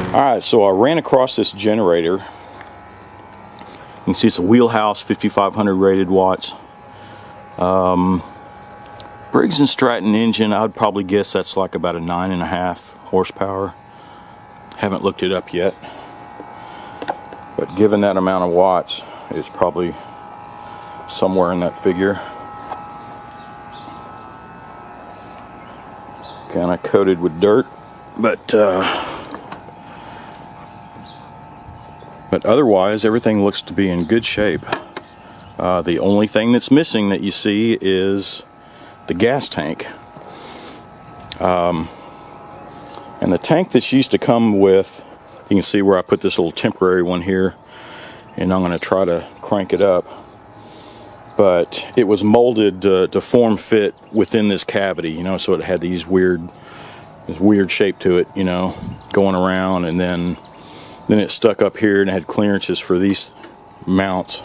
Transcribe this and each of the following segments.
Alright, so I ran across this generator. You can see it's a Wheelhouse 5500 rated watts. Briggs & Stratton engine, I would probably guess that's like about a 9.5 horsepower. Haven't looked it up yet. But given that amount of watts, it's probably somewhere in that figure. Kind of coated with dirt, but otherwise everything looks to be in good shape. The only thing that's missing that you see is the gas tank. And the tank that's used to come with, you can see where I put this little temporary one here, and I'm going to try to crank it up. But it was molded to form fit within this cavity, you know, so it had this weird shape to it, you know, going around, and then it stuck up here and it had clearances for these mounts.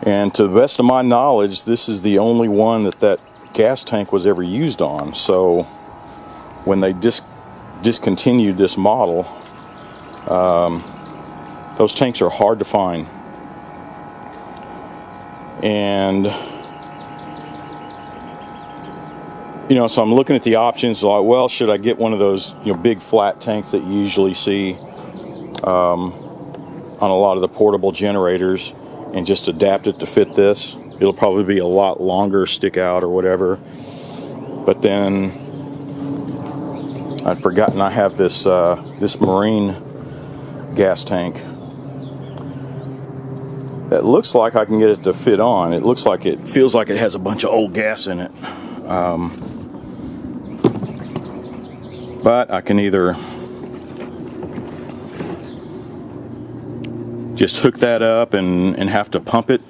And to the best of my knowledge, this is the only one that gas tank was ever used on. So when they discontinued this model, those tanks are hard to find. And you know, so I'm looking at the options like, well, should I get one of those, you know, big flat tanks that you usually see on a lot of the portable generators and just adapt it to fit this? It'll probably be a lot longer, stick out or whatever. But then I'd forgotten I have this this marine gas tank that looks like I can get it to fit on. It looks like it feels like it has a bunch of old gas in it. But I can either just hook that up and have to pump it,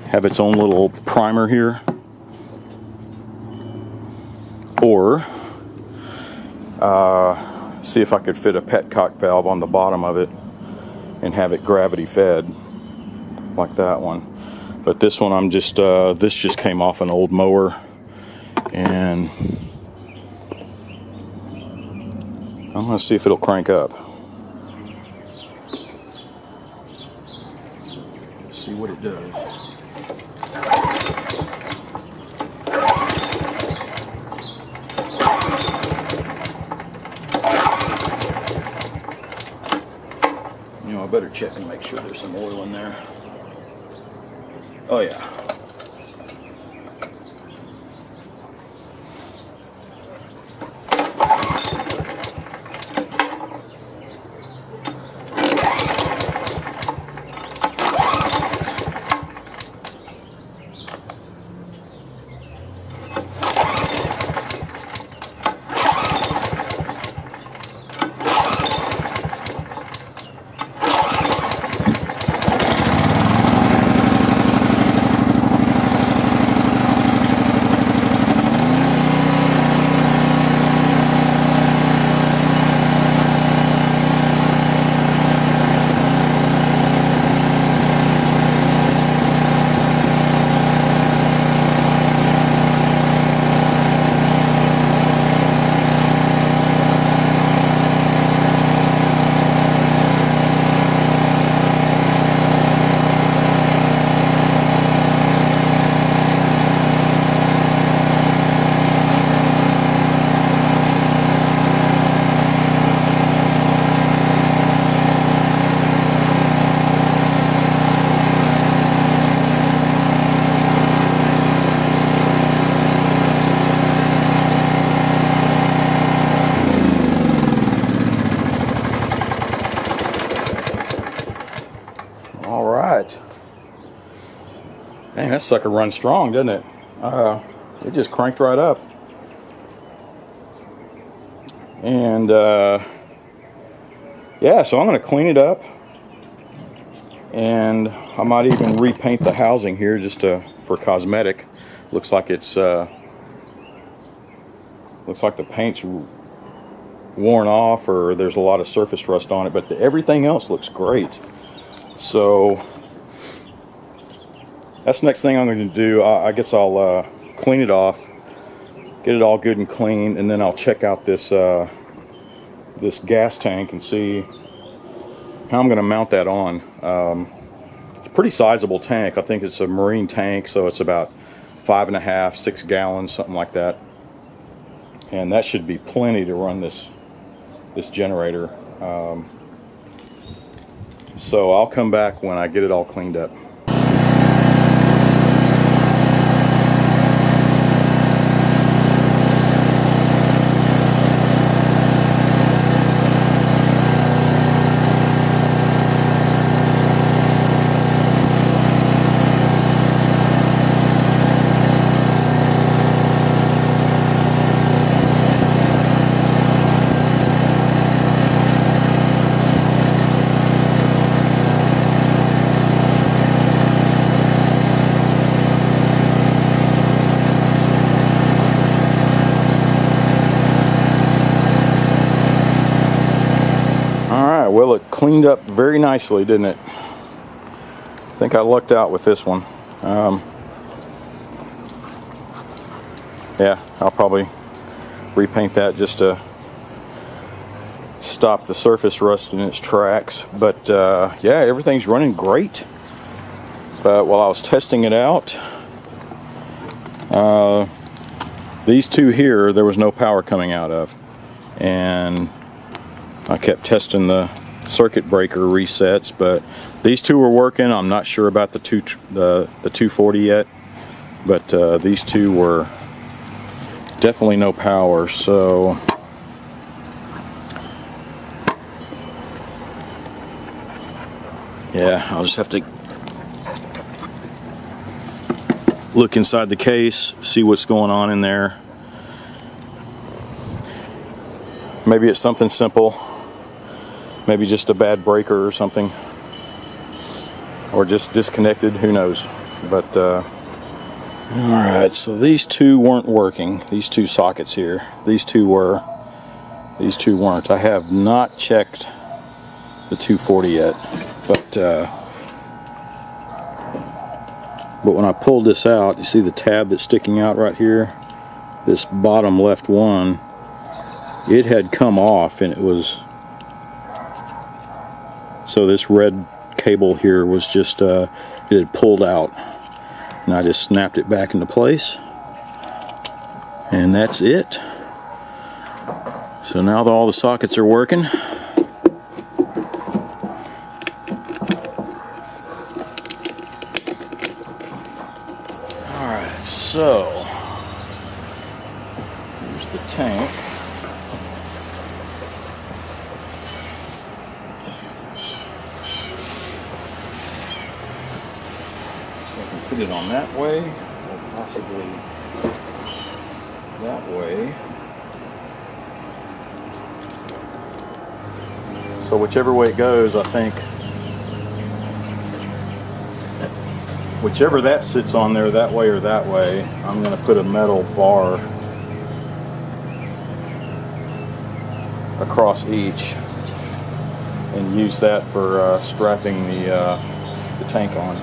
have its own little primer here, or see if I could fit a petcock valve on the bottom of it and have it gravity fed like that one. But this one, I'm just this just came off an old mower, and I'm gonna see if it'll crank up. See what it does. You know, I better check and make sure there's some oil in there. Oh yeah. All right. Dang, that sucker runs strong, doesn't it? It just cranked right up. And yeah, so I'm going to clean it up, and I might even repaint the housing here just for cosmetic. Looks like it's looks like the paint's worn off, or there's a lot of surface rust on it, but everything else looks great. So that's the next thing I'm going to do. I guess I'll clean it off, get it all good and clean, and then I'll check out this this gas tank and see how I'm going to mount that on. It's a pretty sizable tank. I think it's a marine tank, so it's about 5.5, 6 gallons, something like that. And that should be plenty to run this generator. So I'll come back when I get it all cleaned up. Well, it cleaned up very nicely, didn't it? I think I lucked out with this one. Yeah, I'll probably repaint that just to stop the surface rust in its tracks. But yeah, everything's running great. But while I was testing it out, these two here, there was no power coming out of. And I kept testing the circuit breaker resets, but these two were working. I'm not sure about the 240 yet, but these two were definitely no power. So yeah, I'll just have to look inside the case, see what's going on in there. Maybe it's something simple. Maybe just a bad breaker or something, or just disconnected, who knows. But alright, so these two weren't working, these two sockets here. These two were, these two weren't. I have not checked the 240 yet, but when I pulled this out, you see the tab that's sticking out right here, this bottom left one, it had come off, and it was, so this red cable here was just, it had pulled out, and I just snapped it back into place, and that's it. So now that all the sockets are working, alright, so here's the tank. Put it on that way, or possibly that way. So whichever way it goes, I think, whichever that sits on there, that way or that way, I'm going to put a metal bar across each and use that for strapping the tank on.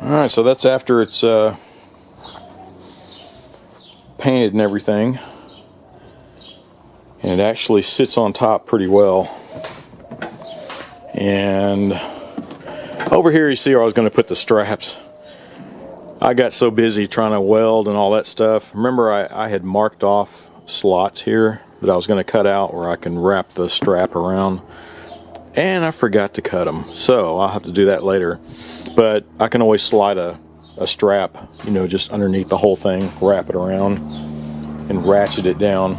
Alright, so that's after it's painted and everything. And it actually sits on top pretty well. And over here you see where I was going to put the straps. I got so busy trying to weld and all that stuff. Remember I had marked off slots here that I was going to cut out where I can wrap the strap around. And I forgot to cut them. So I'll have to do that later. But I can always slide a strap, you know, just underneath the whole thing, wrap it around, and ratchet it down.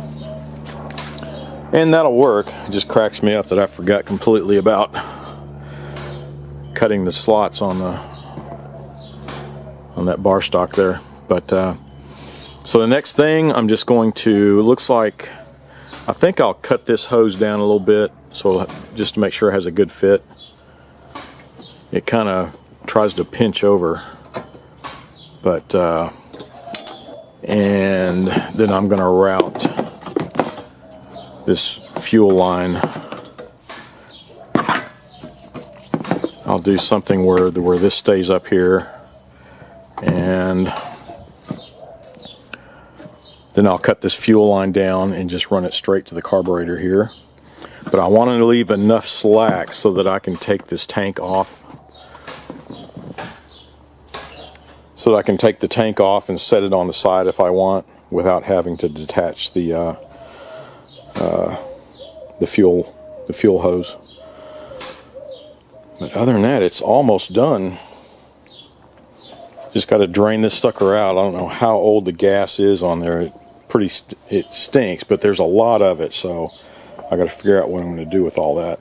And that'll work. It just cracks me up that I forgot completely about cutting the slots on that bar stock there. But so the next thing I'm just going to, looks like, I think I'll cut this hose down a little bit, so just to make sure it has a good fit. It kind of tries to pinch over, but and then I'm going to route this fuel line. I'll do something where this stays up here, and then I'll cut this fuel line down and just run it straight to the carburetor here. But I want to leave enough slack so that I can take this tank off. So that I can take the tank off and set it on the side if I want, without having to detach the fuel hose. But other than that, it's almost done. Just got to drain this sucker out. I don't know how old the gas is on there. It stinks, but there's a lot of it, so I got to figure out what I'm going to do with all that.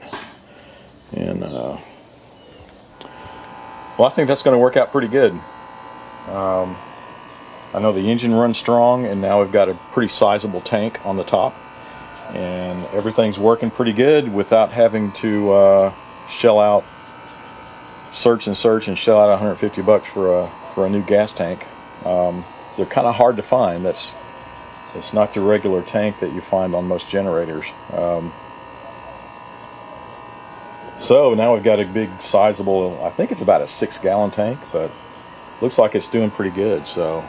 And well, I think that's going to work out pretty good. I know the engine runs strong, and now we've got a pretty sizable tank on the top, and everything's working pretty good without having to shell out, search and shell out $150 for a new gas tank. They're kind of hard to find. It's not the regular tank that you find on most generators. So now we've got a big sizable, I think it's about a 6-gallon tank, but looks like it's doing pretty good. So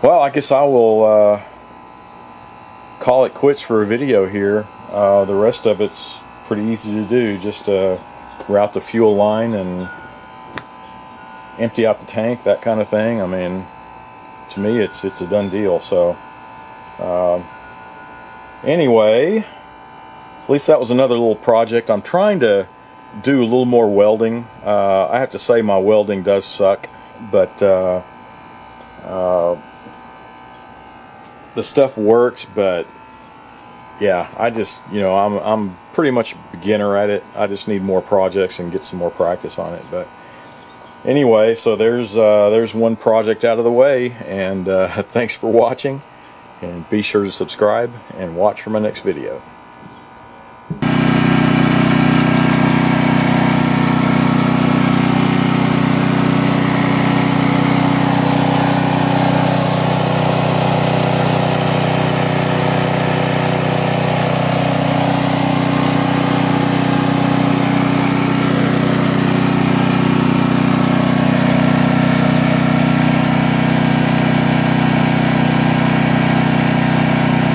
well, I guess I will call it quits for a video here. The rest of it's pretty easy to do. Just route the fuel line and empty out the tank, that kind of thing. I mean, to me it's a done deal. So anyway, at least that was another little project. I'm trying to do a little more welding. I have to say my welding does suck, but the stuff works. But yeah, I just, you know, I'm pretty much a beginner at it. I just need more projects and get some more practice on it. But anyway, so there's one project out of the way, and thanks for watching, and be sure to subscribe and watch for my next video.